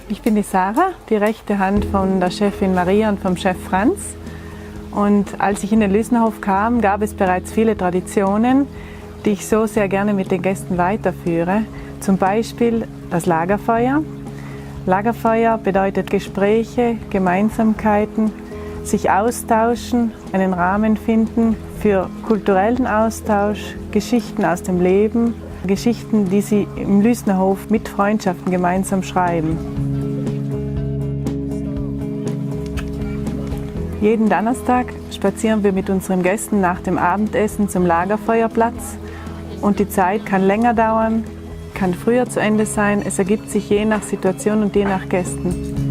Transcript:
Ich bin die Sarah, die rechte Hand von der Chefin Maria und vom Chef Franz. Und als ich in den Lüsnerhof kam, gab es bereits viele Traditionen, die ich so sehr gerne mit den Gästen weiterführe. Zum Beispiel das Lagerfeuer. Lagerfeuer bedeutet Gespräche, Gemeinsamkeiten, sich austauschen, einen Rahmen finden für kulturellen Austausch, Geschichten aus dem Leben, Geschichten, die sie im Lüsnerhof mit Freundschaften gemeinsam schreiben. Jeden Donnerstag spazieren wir mit unseren Gästen nach dem Abendessen zum Lagerfeuerplatz und die Zeit kann länger dauern, kann früher zu Ende sein, es ergibt sich je nach Situation und je nach Gästen.